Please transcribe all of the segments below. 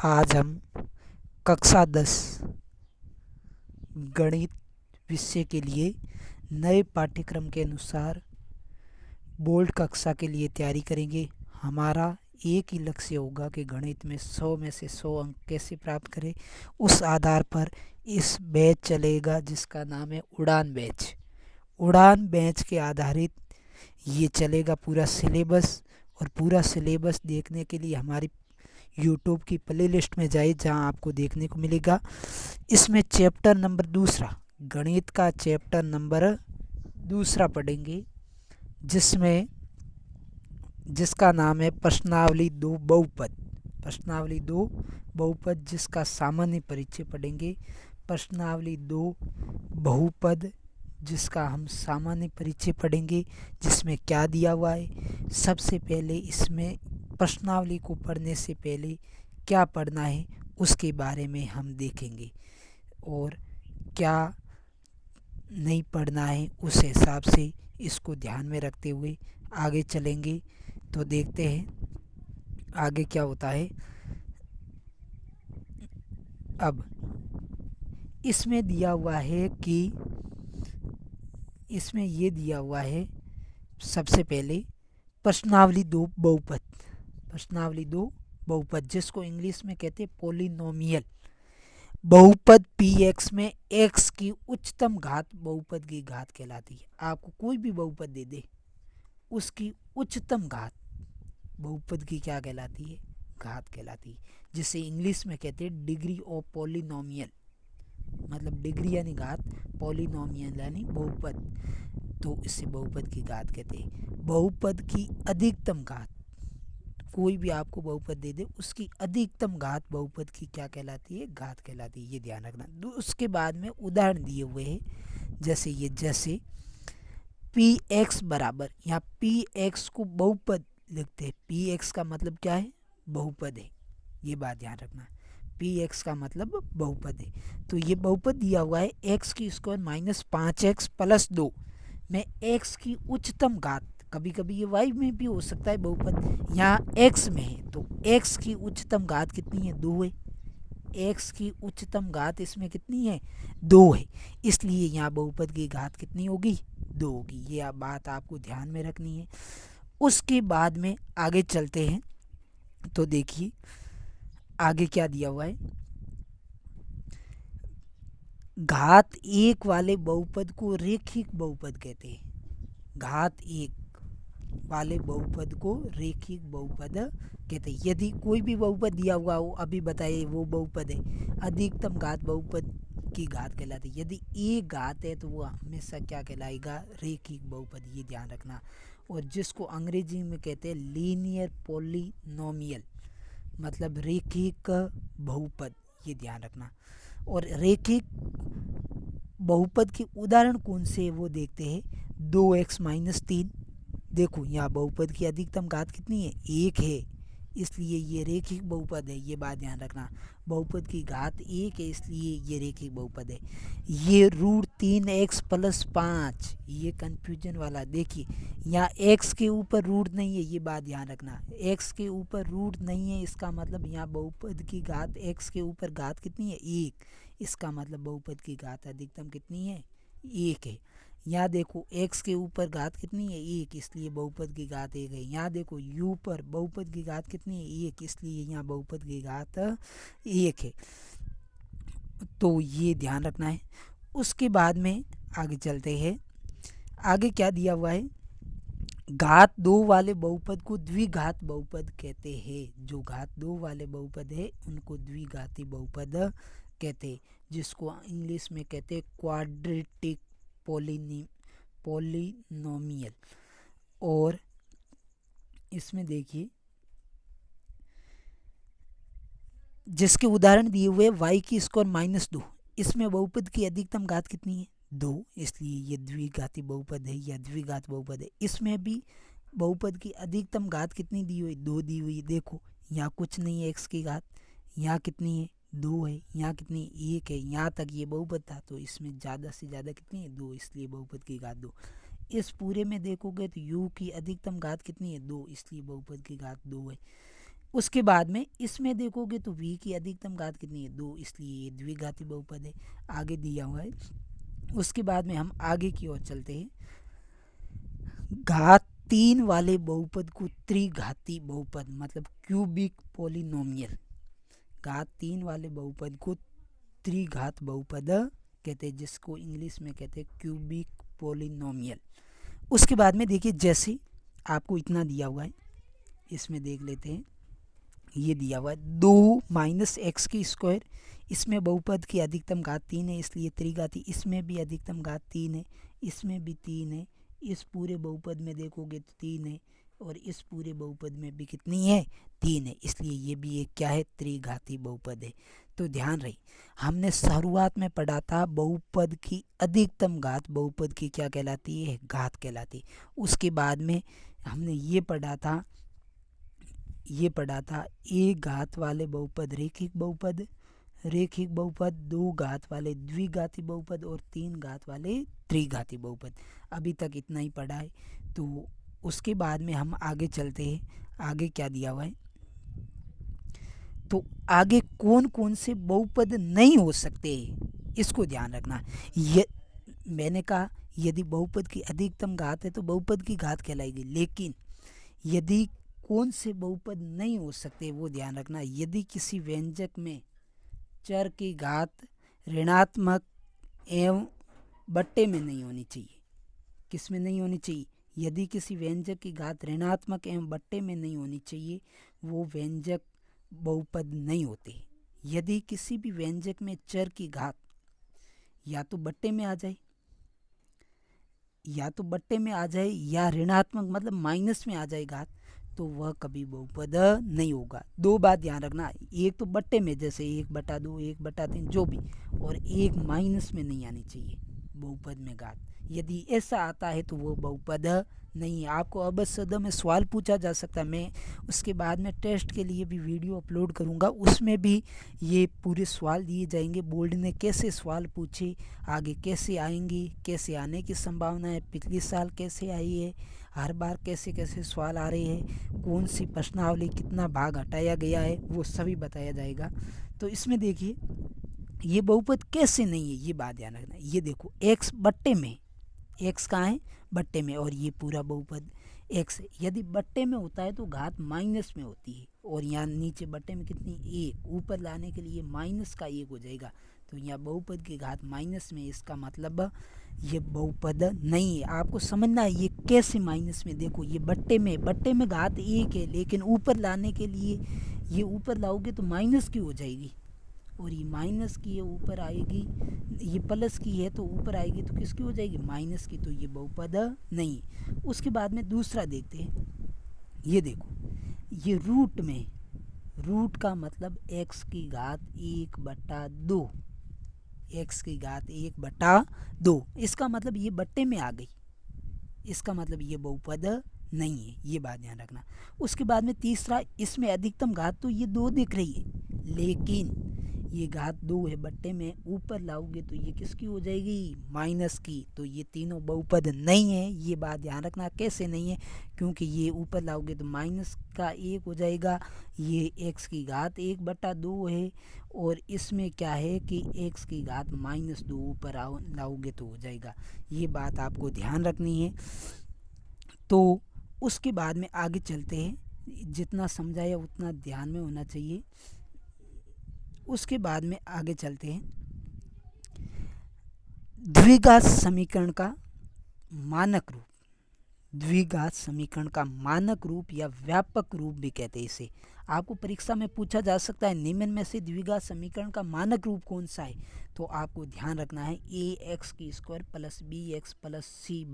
आज हम कक्षा 10 गणित विषय के लिए नए पाठ्यक्रम के अनुसार बोर्ड कक्षा के लिए तैयारी करेंगे। हमारा एक ही लक्ष्य होगा कि गणित में 100 में से 100 अंक कैसे प्राप्त करें। उस आधार पर इस बैच चलेगा जिसका नाम है उड़ान बैच। उड़ान बैच के आधारित ये चलेगा पूरा सिलेबस। और पूरा सिलेबस देखने के लिए हमारी यूट्यूब की प्लेलिस्ट में जाइए जहां आपको देखने को मिलेगा। इसमें चैप्टर नंबर दूसरा, गणित का चैप्टर नंबर दूसरा पढ़ेंगे जिसका नाम है प्रश्नावली 2 बहुपद। प्रश्नावली 2 बहुपद जिसका सामान्य परिचय पढ़ेंगे। प्रश्नावली 2 बहुपद जिसका हम सामान्य परिचय पढ़ेंगे, जिसमें क्या दिया हुआ है। सबसे पहले इसमें प्रश्नावली को पढ़ने से पहले क्या पढ़ना है उसके बारे में हम देखेंगे और क्या नहीं पढ़ना है उस हिसाब से इसको ध्यान में रखते हुए आगे चलेंगे। तो देखते हैं आगे क्या होता है। अब इसमें दिया हुआ है कि इसमें ये दिया हुआ है सबसे पहले प्रश्नावली 2 बहुपद। प्रश्नावली 2 बहुपद जिसको इंग्लिश में कहते हैं पॉलिनोमियल बहुपद px में x की उच्चतम घात बहुपद की घात कहलाती है। आपको कोई भी बहुपद दे दे उसकी उच्चतम घात बहुपद की क्या कहलाती है? घात कहलाती है, जिसे इंग्लिश में कहते हैं डिग्री ऑफ पॉलिनोमियल। मतलब डिग्री यानी घात, पॉलिनोमियल यानी बहुपद, तो इसे बहुपद की घात कहते हैं। बहुपद की अधिकतम घात, कोई भी आपको बहुपद दे दे उसकी अधिकतम घात बहुपद की क्या कहलाती है? घात कहलाती है। ये ध्यान रखना। उसके बाद में उदाहरण दिए हुए हैं जैसे पी एक्स बराबर, यहाँ पी एक्स को बहुपद लिखते हैं। पी एक्स का मतलब क्या है? बहुपद है। ये बात ध्यान रखना, पी एक्स का मतलब बहुपद है। तो ये बहुपद दिया हुआ है एक्स की स्क्वायर माइनस 5x प्लस 2 में x की उच्चतम घात। कभी कभी ये y में भी हो सकता है बहुपद, यहाँ x में है तो x की उच्चतम घात कितनी है? 2 है। x की उच्चतम घात इसमें कितनी है? 2 है। इसलिए यहाँ बहुपद की घात कितनी होगी? 2 होगी। ये बात आपको ध्यान में रखनी है। उसके बाद में आगे चलते हैं तो देखिए आगे क्या दिया हुआ है। घात 1 वाले बहुपद को रेखिक बहुपद कहते हैं। घात 1 वाले बहुपद को रेखिक बहुपद कहते हैं। यदि कोई भी बहुपद दिया हुआ हो, अभी बताइए वो बहुपद है, अधिकतम घात बहुपद की घात कहलाती है। यदि एक घात है तो वो हमेशा क्या कहलाएगा? रेखिक बहुपद। ये ध्यान रखना। और जिसको अंग्रेजी में कहते हैं लीनियर पॉलिनोमियल, मतलब रेखिक बहुपद। ये ध्यान रखना। और रेखिक बहुपद के उदाहरण कौन से है वो देखते हैं। 2x माइनस 3, देखो यहाँ बहुपद की अधिकतम घात कितनी है? 1 है, इसलिए ये रेखिक बहुपद है। ये बात ध्यान रखना, बहुपद की घात 1 है इसलिए ये रेखिक बहुपद है। ये रूट 3x प्लस 5, ये कंफ्यूजन वाला, देखिए यहाँ x के ऊपर रूट नहीं है। ये बात ध्यान रखना, x के ऊपर रूट नहीं है, इसका मतलब यहाँ बहुपद की घात x के ऊपर घात कितनी है? 1। इसका मतलब बहुपद की घात अधिकतम कितनी है? 1 है। यहाँ देखो x के ऊपर घात कितनी है? 1, इसलिए बहुपद की घात 1 है। यहाँ देखो u पर बहुपद की घात कितनी है? 1, इसलिए यहाँ बहुपद की घात 1 है। तो ये ध्यान रखना है। उसके बाद में आगे चलते हैं। आगे क्या दिया हुआ है? घात 2 वाले बहुपद को द्विघात बहुपद कहते हैं। जो घात 2 वाले बहुपद है उनको द्विघाती बहुपद कहते हैं, जिसको इंग्लिश में कहते हैं क्वाड्रेटिक पॉलिनोमियल। और इसमें देखिए जिसके उदाहरण दिए हुए y की स्क्वायर माइनस 2, इसमें बहुपद की अधिकतम घात कितनी है? 2, इसलिए ये द्विघाती बहुपद है या द्विघात बहुपद है। इसमें भी बहुपद की अधिकतम घात कितनी दी हुई? 2 दी हुई। देखो यहाँ कुछ नहीं है x की घात, यहाँ कितनी है? 2 है। यहाँ कितनी? 1 है। यहाँ तक ये बहुपद था तो इसमें ज़्यादा से ज़्यादा कितनी है? 2, इसलिए बहुपद की घात 2। इस पूरे में देखोगे तो u की अधिकतम घात कितनी है? 2, इसलिए बहुपद की घात 2 है। उसके बाद में इसमें देखोगे तो v की अधिकतम घात कितनी है 2, इसलिए ये द्विघाती बहुपद है, आगे दिया हुआ है। उसके बाद में हम आगे की ओर चलते हैं। घात 3 वाले बहुपद को त्रिघाती बहुपद मतलब क्यूबिक पॉलिनोमियल, घात 3 वाले बहुपद को त्रिघात बहुपद कहते हैं, जिसको इंग्लिश में कहते हैं क्यूबिक पॉलिनोमियल। उसके बाद में देखिए, जैसे आपको इतना दिया हुआ है, इसमें देख लेते हैं, ये दिया हुआ है 2 माइनस एक्स की स्क्वायर, इसमें बहुपद की अधिकतम घात 3 है इसलिए त्रिघाती, इसमें भी अधिकतम घात 3 है, इसमें भी 3 है, इस पूरे बहुपद में देखोगे तो 3 है, और इस पूरे बहुपद में भी कितनी है 3 है, इसलिए ये भी एक क्या है त्रिघाती बहुपद है। तो ध्यान रही, हमने शुरुआत में पढ़ा था बहुपद की अधिकतम घात बहुपद की क्या कहलाती है घात कहलाती है। उसके बाद में हमने ये पढ़ा था एक घात वाले बहुपद रेखिक बहुपद, रेखिक बहुपद, 2 घात वाले द्विघाती बहुपद और 3 घात वाले त्रिघाती बहुपद। अभी तक इतना ही पढ़ा है। तो उसके बाद में हम आगे चलते हैं, आगे क्या दिया हुआ है, तो आगे कौन कौन से बहुपद नहीं हो सकते इसको ध्यान रखना। ये मैंने कहा यदि बहुपद की अधिकतम घात है तो बहुपद की घात कहलाएगी, लेकिन यदि कौन से बहुपद नहीं हो सकते वो ध्यान रखना। यदि किसी व्यंजक में चर की घात ऋणात्मक एवं बट्टे में नहीं होनी चाहिए, किस में नहीं होनी चाहिए, यदि किसी व्यंजक की घात ऋणात्मक एवं बट्टे में नहीं होनी चाहिए वो व्यंजक बहुपद नहीं होते। यदि किसी भी व्यंजक में चर की घात या तो बट्टे में आ जाए, या ऋणात्मक मतलब माइनस में आ जाए घात, तो वह कभी बहुपद नहीं होगा। 2 बात ध्यान रखना, एक तो बट्टे में जैसे 1/2, 1/3 जो भी, और एक माइनस में नहीं आनी चाहिए बहुपद में घात। यदि ऐसा आता है तो वो बहुपद नहीं है। आपको अब सदा में सवाल पूछा जा सकता है, मैं उसके बाद में टेस्ट के लिए भी वीडियो अपलोड करूंगा, उसमें भी ये पूरे सवाल दिए जाएंगे, बोर्ड ने कैसे सवाल पूछे, आगे कैसे आएंगे, कैसे आने की संभावना है, पिछले साल कैसे आई है, हर बार कैसे कैसे सवाल आ रहे हैं, कौन सी प्रश्नावली कितना भाग हटाया गया है, वो सभी बताया जाएगा। तो इसमें देखिए ये बहुपद कैसे नहीं है ये बात ध्यान रखना। ये देखो एक्स बट्टे में, एक्स कहाँ है बट्टे में, और ये पूरा बहुपद एक्स है। यदि बट्टे में होता है तो घात माइनस में होती है, और यहाँ नीचे बट्टे में कितनी 1, ऊपर लाने के लिए माइनस का 1 हो जाएगा, तो यहाँ बहुपद की घात माइनस में, इसका मतलब ये बहुपद नहीं है। आपको समझना है ये कैसे माइनस में, देखो ये बट्टे में घात 1 है, लेकिन ऊपर लाने के लिए ये ऊपर लाओगे तो माइनस की हो जाएगी, और ये माइनस की है ऊपर आएगी, ये प्लस की है तो ऊपर आएगी तो किसकी हो जाएगी माइनस की, तो ये बहुपद नहीं। उसके बाद में दूसरा देखते हैं, ये देखो ये रूट में, रूट का मतलब x की घात 1/2, x की घात 1/2, इसका मतलब ये बट्टे में आ गई, इसका मतलब ये बहुपद नहीं है, ये बात ध्यान रखना। उसके बाद में तीसरा, इसमें अधिकतम घात तो ये 2 दिख रही है, लेकिन ये घात 2 है बट्टे में, ऊपर लाओगे तो ये किसकी हो जाएगी माइनस की, तो ये तीनों बहुपद नहीं है, ये बात ध्यान रखना। कैसे नहीं है, क्योंकि ये ऊपर लाओगे तो माइनस का 1 हो जाएगा, ये x की घात 1/2 है, और इसमें क्या है कि x की घात -2 ऊपर लाओगे तो हो जाएगा, ये बात आपको ध्यान रखनी है। तो उसके बाद में आगे चलते हैं, जितना समझाया उतना ध्यान में होना चाहिए। उसके बाद में आगे चलते हैं, द्विघात समीकरण का मानक रूप, द्विघात समीकरण का मानक रूप या व्यापक रूप भी कहते हैं इसे। आपको परीक्षा में पूछा जा सकता है निम्न में से द्विघात समीकरण का मानक रूप कौन सा है, तो आपको ध्यान रखना है ax² + bx + c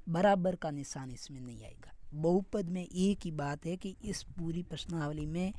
बराबर का निशान इसमें नहीं आएगा। बहुपद में एक ही बात है कि इस पूरी प्रश्नावली में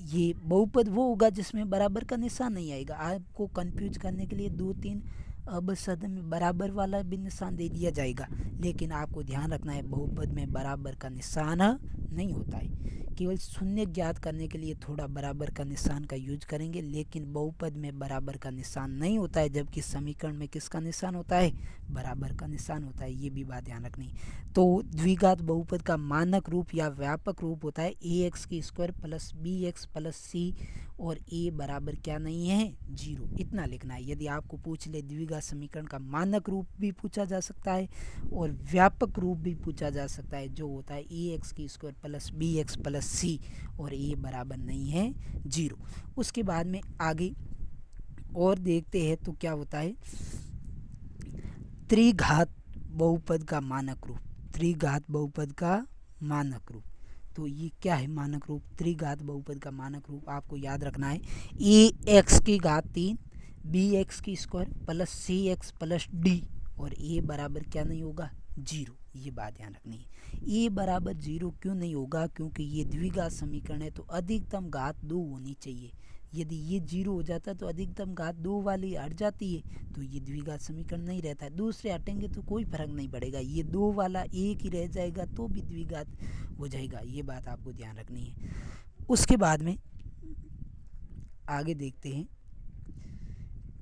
ये बहुपद वो होगा जिसमें बराबर का निशान नहीं आएगा। आपको कंफ्यूज करने के लिए 2-3 अब सद में बराबर वाला भी निशान दे दिया जाएगा, लेकिन आपको ध्यान रखना है बहुपद में बराबर का निशान नहीं होता है, केवल शून्य ज्ञात करने के लिए थोड़ा बराबर का निशान का यूज करेंगे, लेकिन बहुपद में बराबर का निशान नहीं होता है, जबकि समीकरण में किसका निशान होता है, बराबर का निशान होता है। ये भी बात ध्यान रखनी। तो द्विघात बहुपद का मानक रूप या व्यापक रूप होता है ax² plus bx plus c, और a बराबर क्या नहीं है, 0। इतना लिखना है। यदि आपको पूछ ले द्विघात समीकरण का मानक रूप भी पूछा जा सकता है और व्यापक रूप भी पूछा जा सकता है, जो होता है ax² plus bx plus c, और a बराबर नहीं है 0। उसके बाद में आगे और देखते हैं तो क्या होता है, त्रिघात बहुपद का मानक रूप। त्रिघात बहुपद का मानक रूप, तो ये क्या है मानक रूप, त्रिघात बहुपद का मानक रूप आपको याद रखना है ax3 bx² plus cx plus d, और a बराबर क्या नहीं होगा, 0। ये बात ध्यान रखनी है। a बराबर 0 क्यों नहीं होगा, क्योंकि ये द्विघात समीकरण है, तो अधिकतम घात 2 होनी चाहिए। यदि ये 0 हो जाता तो अधिकतम घात 2 वाली हट जाती है, तो ये द्विघात समीकरण नहीं रहता है। दूसरे हटेंगे तो कोई फर्क नहीं पड़ेगा, ये 2 वाला एक ही रह जाएगा तो भी द्विघात हो जाएगा। ये बात आपको ध्यान रखनी है। उसके बाद में आगे देखते हैं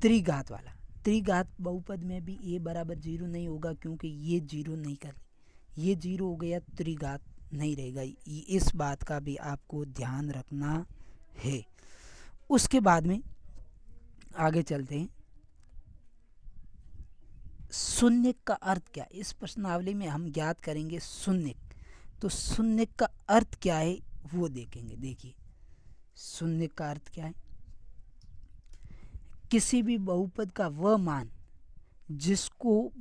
त्रिघात वाला। त्रिघात बहुपद में भी a बराबर 0 नहीं होगा, क्योंकि ये 0 नहीं कर, ये 0 हो गया, त्रिघात नहीं रहेगा। इस बात का भी आपको ध्यान रखना है। उसके बाद में आगे चलते हैं, शून्य का अर्थ क्या है। इस प्रश्नावली में हम ज्ञात करेंगे शून्य, तो शून्य का अर्थ क्या है वो देखेंगे। देखिए शून्य का अर्थ क्या है, किसी भी बहुपद का वह मान जिसको,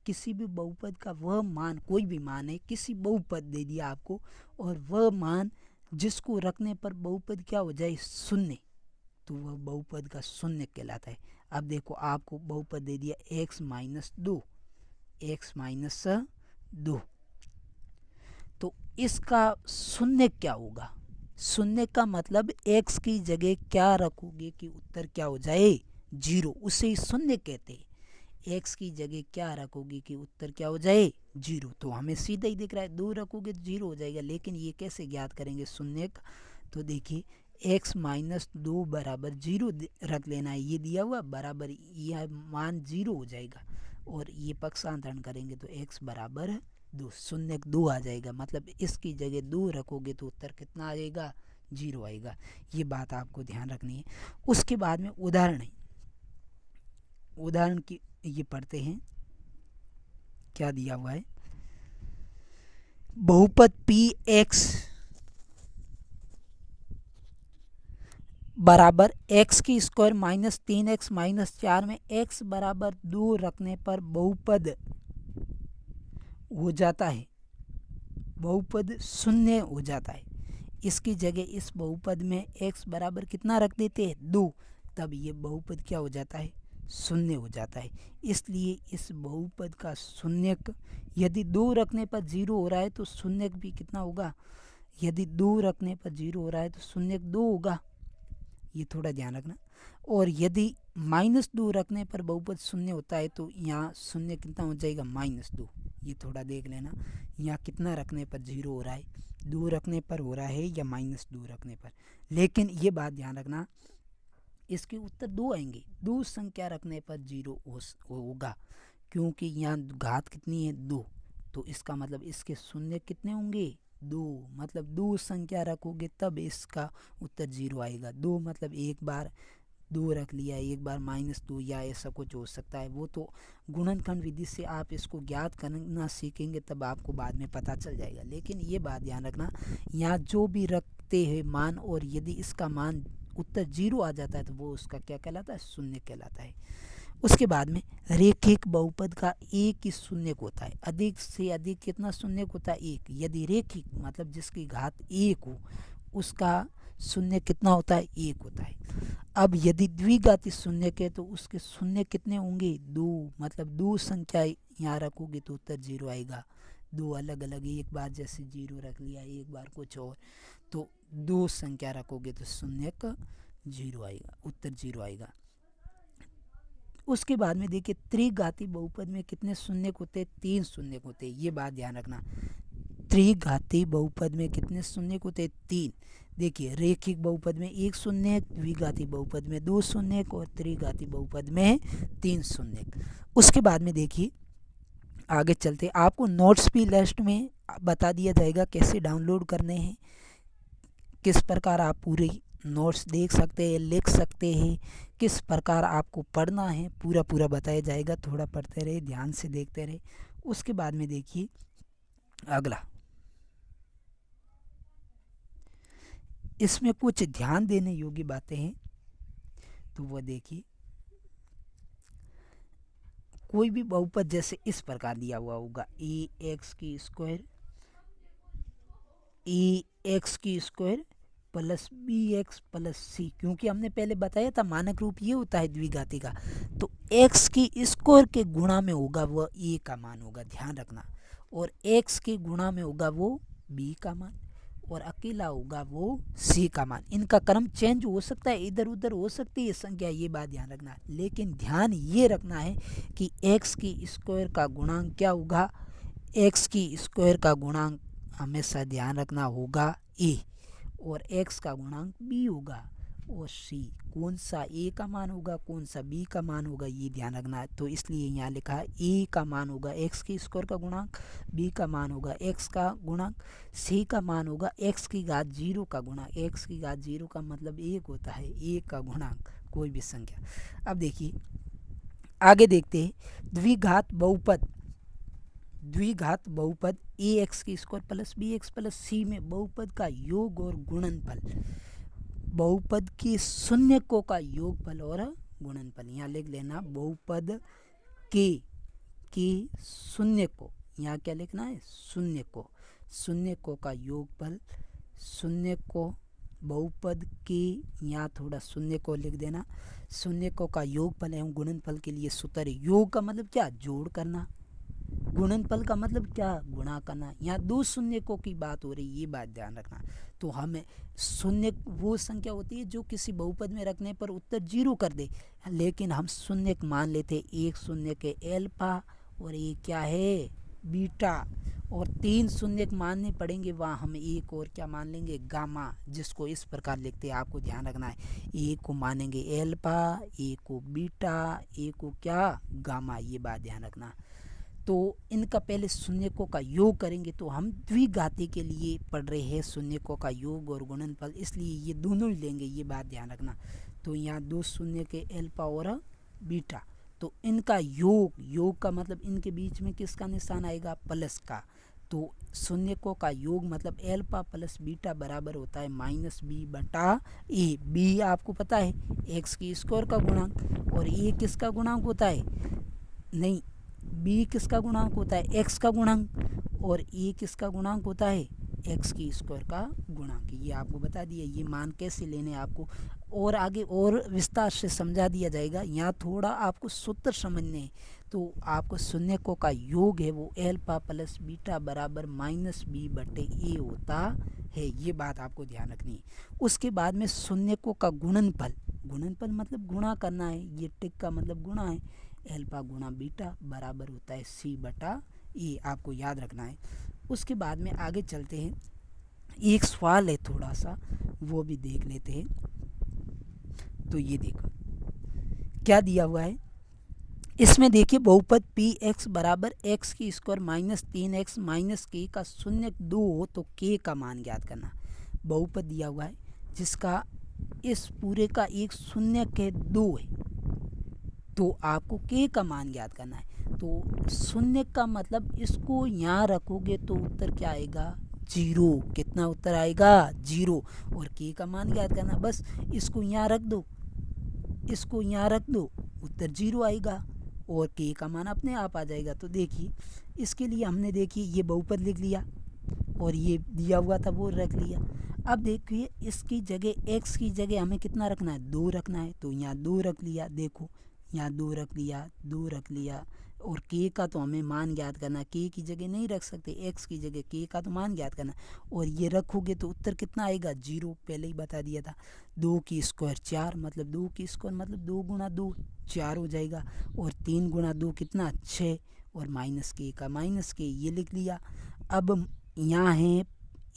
किसी भी बहुपद का वह मान, कोई भी मान है, किसी बहुपद दे दिया आपको, और वह मान जिसको रखने पर बहुपद क्या हो जाए, शून्य, तो वह बहुपद का शून्य कहलाता है। अब देखो आपको बहुपद दे दिया x माइनस 2, तो इसका शून्य क्या होगा, शून्य का मतलब x की जगह क्या रखोगे कि उत्तर क्या हो जाए, 0, उसे ही शून्य कहते हैं। x की जगह क्या रखोगे कि उत्तर क्या हो जाए, 0, तो हमें सीधा ही दिख रहा है 2 रखोगे तो 0 हो जाएगा। लेकिन ये कैसे ज्ञात करेंगे शून्य का, तो देखिए x माइनस 2 बराबर 0 रख लेना है, ये दिया हुआ बराबर, यह मान 0 हो जाएगा, और ये पक्षांतरण करेंगे तो x बराबर 2, शून्य 2 आ जाएगा, मतलब इसकी जगह 2 रखोगे तो उत्तर कितना आ जाएगा, 0 आएगा। ये बात आपको ध्यान रखनी है। उसके बाद में उदाहरण है, उदाहरण की ये पढ़ते हैं, क्या दिया हुआ है, बहुपद px बराबर x² माइनस 3x माइनस 4 में x बराबर 2 रखने पर बहुपद हो जाता है, बहुपद शून्य हो जाता है। इसकी जगह इस बहुपद में x बराबर कितना रख देते हैं, 2, तब ये बहुपद क्या हो जाता है, शून्य हो जाता है। इसलिए इस बहुपद का शून्यक, यदि 2 रखने पर 0 हो रहा है तो शून्यक भी कितना होगा, यदि 2 रखने पर 0 हो रहा है तो शून्यक 2 होगा, ये थोड़ा ध्यान रखना। और यदि -2 रखने पर बहुपद शून्य होता है तो यहाँ शून्य कितना हो जाएगा, -2, ये थोड़ा देख लेना। यहाँ कितना रखने पर 0 हो रहा है, 2 रखने पर हो रहा है या -2 रखने पर। लेकिन ये बात ध्यान रखना, इसके उत्तर 2 आएंगे, 2 संख्या रखने पर 0 होगा, क्योंकि यहाँ घात कितनी है, 2, तो इसका मतलब इसके शून्य कितने होंगे, 2, मतलब 2 संख्या रखोगे तब इसका उत्तर 0 आएगा। 2 मतलब एक बार 2 रख लिया, एक बार -2, या ऐसा कुछ हो सकता है। वो तो गुणनखंड विधि से आप इसको ज्ञात करना सीखेंगे तब आपको बाद में पता चल जाएगा। लेकिन ये बात ध्यान रखना, यहाँ जो भी रखते हैं मान, और यदि इसका मान उत्तर 0 आ जाता है तो वो उसका क्या कहलाता है, शून्य कहलाता है। उसके बाद में रेखिक बहुपद का एक ही शून्यक होता है, अधिक से अधिक कितना शून्यक होता है, 1। यदि रेखिक मतलब जिसकी घात 1 हो उसका शून्य कितना होता है, 1 होता है। अब यदि द्विघाती शून्यक है तो उसके शून्य कितने होंगे, 2, मतलब 2 संख्या यहाँ रखोगे तो उत्तर 0 आएगा। 2 अलग अलग, एक बार जैसे 0 रख लिया, एक बार कुछ और, तो 2 संख्या रखोगे तो शून्यक 0 आएगा, उत्तर 0 आएगा। उसके बाद में देखिए त्रिघाती बहुपद में कितने शून्यक होते हैं, 3 शून्यक होते हैं। ये बात ध्यान रखना, त्रिघाती बहुपद में कितने शून्यक होते हैं? 3। देखिए रेखिक बहुपद में 1 शून्यक, द्विघाती बहुपद में 2 शून्यक और त्रिघाती बहुपद में 3 शून्यक। उसके बाद में देखिए आगे चलते, आपको नोट्स भी लिस्ट में बता दिया जाएगा कैसे डाउनलोड करने हैं, किस प्रकार आप पूरी नोट्स देख सकते हैं, लिख सकते हैं, किस प्रकार आपको पढ़ना है, पूरा पूरा बताया जाएगा। थोड़ा पढ़ते रहे, ध्यान से देखते रहे। उसके बाद में देखिए अगला, इसमें कुछ ध्यान देने योग्य बातें हैं, तो वो देखिए कोई भी बहुपद जैसे इस प्रकार दिया हुआ होगा ए एक्स की square plus b x plus c, क्योंकि हमने पहले बताया था मानक रूप ये होता है द्विघाती का, तो एक्स की स्क्वायर के गुणा में होगा वो ए का मान होगा, ध्यान रखना, और एक्स के गुणा में होगा वो बी का मान, और अकेला होगा वो सी का मान। इनका क्रम चेंज हो सकता है, इधर उधर हो सकती है संख्या, ये बात ध्यान रखना, लेकिन ध्यान ये रखना है कि एक्स की स्क्वायर का गुणांक क्या होगा? एक्स की स्क्वायर का गुणांक हमेशा ध्यान रखना होगा ए, और x का गुणांक b होगा, और c कौन सा a का मान होगा, कौन सा b का मान होगा, ये ध्यान रखना है। तो इसलिए यहाँ लिखा है a का मान होगा x की स्क्वायर का गुणांक, b का मान होगा x का गुणांक, c का मान होगा x की घात 0 का गुणांक। x की घात 0 का मतलब 1 होता है, 1 का गुणांक कोई भी संख्या। अब देखिए आगे देखते हैं, द्विघात बहुपद ए एक्स की square plus b x plus c में बहुपद का योग और गुणनफल, बहुपद के शून्यकों का योगफल और गुणनफल। यहाँ लिख लेना बहुपद के शून्यकों, यहाँ क्या लिखना है? शून्यकों का योगफल, शून्यकों बहुपद के, यहाँ थोड़ा शून्यकों लिख देना, शून्यकों का योगफल एवं गुणनफल के लिए सूत्र। योग का मतलब क्या? जोड़ करना। गुणनफल का मतलब क्या? गुणा करना। यहाँ 2 शून्यकों की बात हो रही है, ये बात ध्यान रखना। तो हमें शून्य वो संख्या होती है जो किसी बहुपद में रखने पर उत्तर 0 कर दे, लेकिन हम शून्यक मान लेते, एक शून्यक है एल्फा और एक क्या है? बीटा, और 3 शून्यक मानने पड़ेंगे, वहाँ हम एक और क्या मान लेंगे? गामा, जिसको इस प्रकार लिखते हैं, आपको ध्यान रखना है। एक को मानेंगे एल्फा, एक को बीटा, एक को क्या? गामा, ये बात ध्यान रखना। तो इनका पहले शून्यकों का योग करेंगे, तो हम द्विघाती के लिए पढ़ रहे हैं शून्यकों का योग और गुणनफल, इसलिए ये दोनों ही लेंगे, ये बात ध्यान रखना। तो यहाँ 2 शून्य के एल्फा और बीटा, तो इनका योग का मतलब इनके बीच में किसका निशान आएगा? प्लस का। तो शून्यकों का योग मतलब एल्फा प्लस बीटा बराबर होता है -b/a। b आपको पता है एक्स की स्क्वायर का गुणांक, और a किसका गुणांक होता है? नहीं, b किसका गुणांक होता है? x का गुणांक, और a किसका गुणांक होता है? x की स्क्वायर का गुणांक। ये आपको बता दिया, ये मान कैसे लेने आपको और आगे और विस्तार से समझा दिया जाएगा। यहाँ थोड़ा आपको सूत्र समझने हैं, तो आपको शून्यकों का योग है वो एल्फा प्लस बीटा बराबर -b/a होता है, ये बात आपको ध्यान रखनी है। उसके बाद में शून्यकों का गुणनफल मतलब गुणा करना है, ये टिक का मतलब गुणा है, एल्फा गुणा बीटा बराबर होता है c/a, आपको याद रखना है। उसके बाद में आगे चलते हैं, एक सवाल है थोड़ा सा, वो भी देख लेते हैं। तो ये देखो क्या दिया हुआ है, इसमें देखिए बहुपद px बराबर x की स्क्वायर -3x -k का शून्यक 2 हो तो k का मान ज्ञात करना। बहुपद दिया हुआ है जिसका इस पूरे का एक शून्यक है 2 है, तो आपको k का मान ज्ञात करना है। तो शून्य का मतलब इसको यहाँ रखोगे तो उत्तर क्या आएगा? 0। कितना उत्तर आएगा? 0। और k का मान ज्ञात करना, बस इसको यहाँ रख दो, इसको यहाँ रख दो, उत्तर 0 आएगा और k का मान अपने आप आ जाएगा। तो देखिए इसके लिए हमने देखिए ये बहुपद लिख लिया और ये दिया हुआ था वो रख लिया। अब देखिए इसकी जगह x की जगह हमें कितना रखना है? 2 रखना है, तो यहाँ 2 रख लिया। देखो यहाँ 2 रख लिया, 2 रख लिया, और k का तो हमें मान ज्ञात करना, k की जगह नहीं रख सकते, x की जगह k का तो मान ज्ञात करना, और ये रखोगे तो उत्तर कितना आएगा? 0। पहले ही बता दिया था। 2 की स्क्वायर 4, मतलब 2 की स्क्वायर मतलब 2 गुणा 2 4 हो जाएगा, और 3 गुणा 2 कितना? 6, और -k का -k ये लिख लिया। अब यहाँ है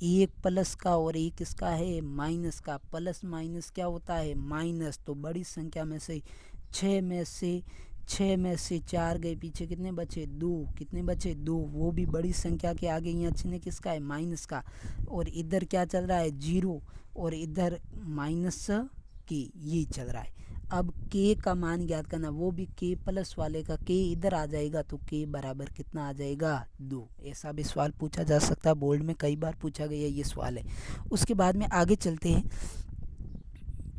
एक प्लस का और एक इसका है माइनस का। प्लस माइनस क्या होता है? माइनस। तो बड़ी संख्या में से छः में से चार गए, पीछे कितने बचे? दो। कितने बचे? दो। वो भी बड़ी संख्या के आगे यहाँ चिन्ह किसका है? माइनस का। और इधर क्या चल रहा है? जीरो। और इधर माइनस के, ये चल रहा है। अब के का मान ज्ञात करना, वो भी के प्लस वाले का। के इधर आ जाएगा तो के बराबर कितना आ जाएगा? 2। ऐसा भी सवाल पूछा जा सकता है, बोर्ड में कई बार पूछा गया ये सवाल है। उसके बाद में आगे चलते हैं,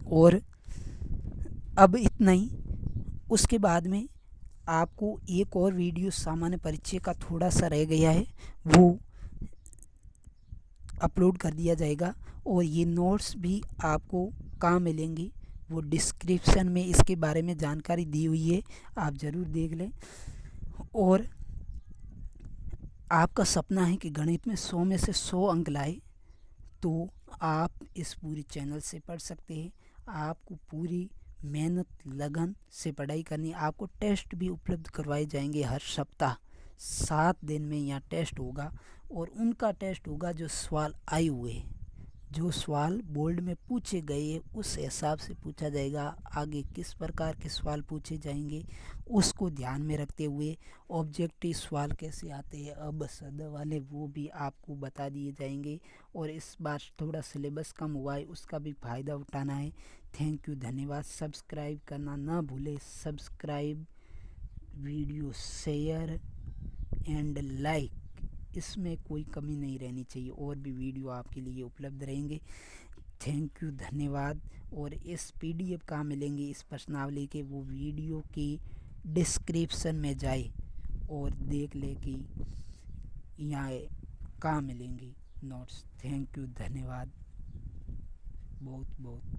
और अब इतना ही। उसके बाद में आपको एक और वीडियो सामान्य परिचय का थोड़ा सा रह गया है, वो अपलोड कर दिया जाएगा। और ये नोट्स भी आपको कहाँ मिलेंगे? वो डिस्क्रिप्शन में इसके बारे में जानकारी दी हुई है, आप ज़रूर देख लें। और आपका सपना है कि गणित में 100 में से 100 अंक लाए, तो आप इस पूरी चैनल से पढ़ सकते हैं। आपको पूरी मेहनत लगन से पढ़ाई करनी। आपको टेस्ट भी उपलब्ध करवाए जाएंगे हर सप्ताह। 7 दिन में यहाँ टेस्ट होगा, और उनका टेस्ट होगा जो सवाल आए हुए हैं, जो सवाल बोर्ड में पूछे गए उस हिसाब से पूछा जाएगा। आगे किस प्रकार के सवाल पूछे जाएंगे उसको ध्यान में रखते हुए ऑब्जेक्टिव सवाल कैसे आते हैं अब सद वाले, वो भी आपको बता दिए जाएंगे। और इस बार थोड़ा सिलेबस कम हुआ है, उसका भी फ़ायदा उठाना है। थैंक यू, धन्यवाद। सब्सक्राइब करना ना भूले। Subscribe, video share and like, इसमें कोई कमी नहीं रहनी चाहिए। और भी वीडियो आपके लिए उपलब्ध रहेंगे। थैंक यू, धन्यवाद। और इस पीडीएफ कहाँ मिलेंगे इस प्रश्नावली के? वो वीडियो की डिस्क्रिप्शन में जाए और देख ले कि यहाँ कहाँ मिलेंगी नोट्स। थैंक यू, धन्यवाद बहुत बहुत।